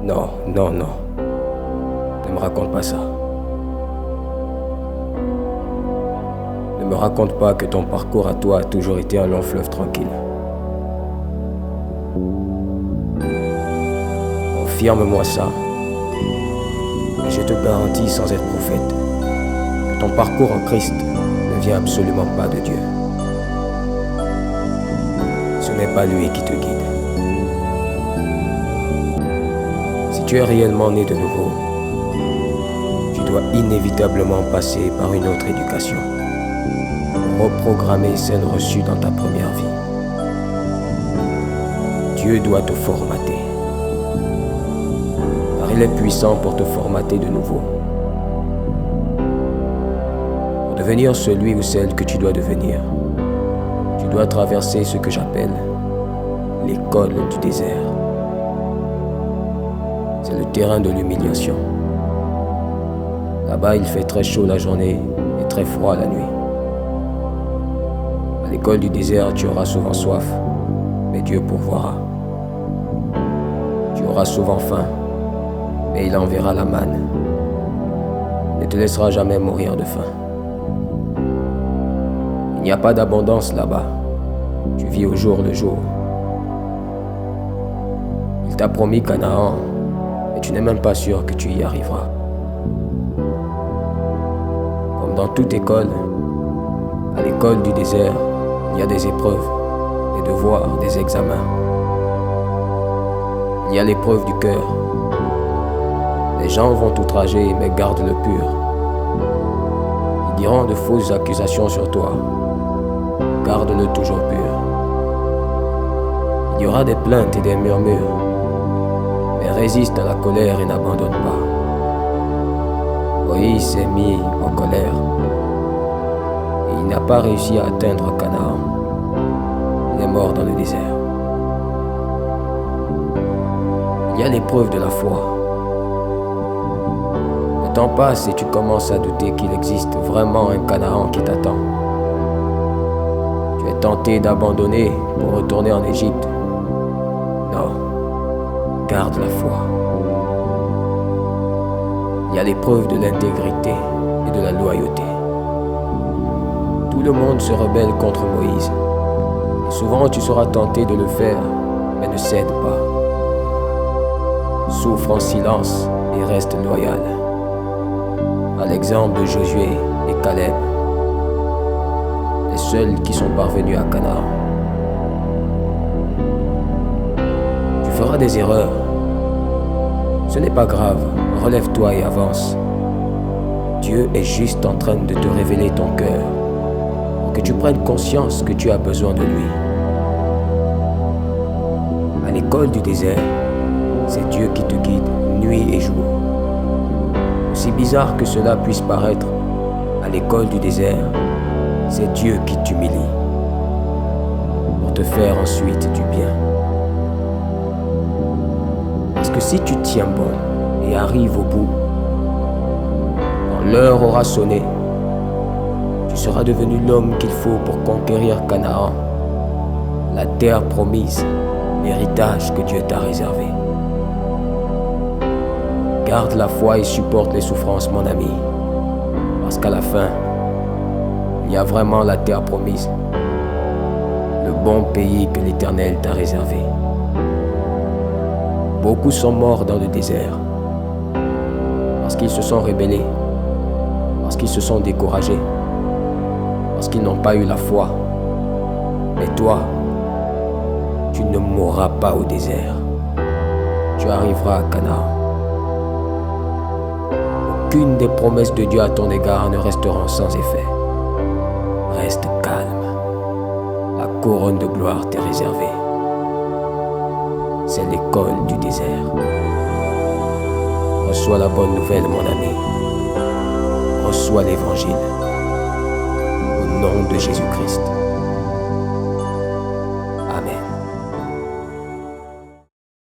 Non, non, non. Ne me raconte pas ça. Ne me raconte pas que ton parcours à toi a toujours été un long fleuve tranquille. Confirme-moi ça. Et je te garantis sans être prophète que ton parcours en Christ ne vient absolument pas de Dieu. Ce n'est pas lui qui te guide. Si tu es réellement né de nouveau, tu dois inévitablement passer par une autre éducation, reprogrammer celle reçue dans ta première vie. Dieu doit te formater, car il est puissant pour te formater de nouveau, pour devenir celui ou celle que tu dois devenir. Tu dois traverser ce que j'appelle l'école du désert. C'est le terrain de l'humiliation. Là-bas, il fait très chaud la journée et très froid la nuit. À l'école du désert, tu auras souvent soif, mais Dieu pourvoira. Tu auras souvent faim, mais il enverra la manne. Il ne te laissera jamais mourir de faim. Il n'y a pas d'abondance là-bas. Tu vis au jour le jour. Il t'a promis Canaan, mais tu n'es même pas sûr que tu y arriveras. Comme dans toute école, à l'école du désert, il y a des épreuves, des devoirs, des examens. Il y a l'épreuve du cœur. Les gens vont t'outrager, mais garde le pur. Ils diront de fausses accusations sur toi. Garde-le toujours pur. Il y aura des plaintes et des murmures, mais résiste à la colère et n'abandonne pas. Moïse s'est mis en colère et il n'a pas réussi à atteindre Canaan. Il est mort dans le désert. Il y a l'épreuve de la foi. Le temps passe et tu commences à douter qu'il existe vraiment un Canaan qui t'attend. Tu es tenté d'abandonner pour retourner en Égypte. Non, garde la foi. Il y a l'épreuve de l'intégrité et de la loyauté. Tout le monde se rebelle contre Moïse. Et souvent tu seras tenté de le faire, mais ne cède pas. Souffre en silence et reste loyal. À l'exemple de Josué et Caleb, les seuls qui sont parvenus à Canaan. Tu feras des erreurs. Ce n'est pas grave, relève-toi et avance. Dieu est juste en train de te révéler ton cœur, pour que tu prennes conscience que tu as besoin de lui. À l'école du désert, c'est Dieu qui te guide nuit et jour. Aussi bizarre que cela puisse paraître, à l'école du désert, c'est Dieu qui t'humilie, pour te faire ensuite du bien. Parce que si tu tiens bon et arrives au bout, quand l'heure aura sonné, tu seras devenu l'homme qu'il faut pour conquérir Canaan, la terre promise, l'héritage que Dieu t'a réservé. Garde la foi et supporte les souffrances, mon ami, parce qu'à la fin, il y a vraiment la terre promise, le bon pays que l'Éternel t'a réservé. Beaucoup sont morts dans le désert, parce qu'ils se sont rebellés, parce qu'ils se sont découragés, parce qu'ils n'ont pas eu la foi. Mais toi, tu ne mourras pas au désert. Tu arriveras à Canaan. Aucune des promesses de Dieu à ton égard ne resteront sans effet. Reste calme. La couronne de gloire t'est réservée. C'est l'école du désert. Reçois la bonne nouvelle, mon ami. Reçois l'évangile. Au nom de Jésus-Christ.